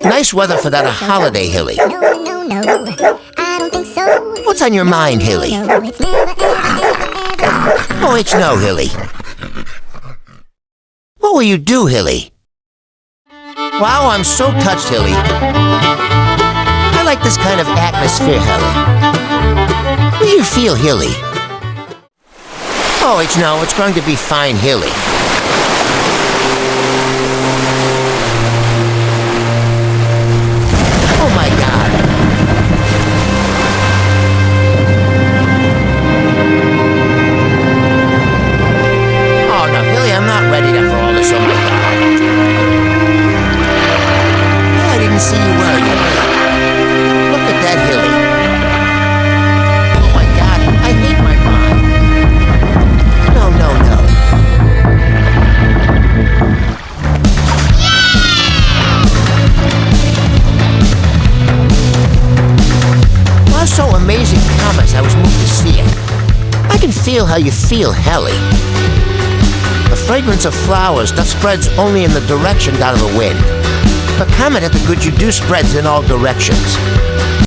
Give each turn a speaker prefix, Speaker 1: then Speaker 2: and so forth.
Speaker 1: Nice weather for that a holiday, Hilly.
Speaker 2: No, I don't think so.
Speaker 1: What's on your mind, Hilly?
Speaker 2: No, it's never, ever, ever.
Speaker 1: Oh, it's no, Hilly. What will you do, Hilly? Wow, I'm so touched, Hilly. I like this kind of atmosphere, Hilly. What do you feel, Hilly? Oh, it's no, it's going to be fine, Hilly. Oh my God. Oh no, Hilly, I'm not ready for all this, oh my God. I didn't see you were, Hilly. Look at that, Hilly. Oh my God, I hate my mind. No, no, no. Wow, so amazing comments, I was moved to see it. I can feel how you feel, Helly. The fragrance of flowers that spreads only in the direction down of the wind. The comet at the good you do spreads in all directions.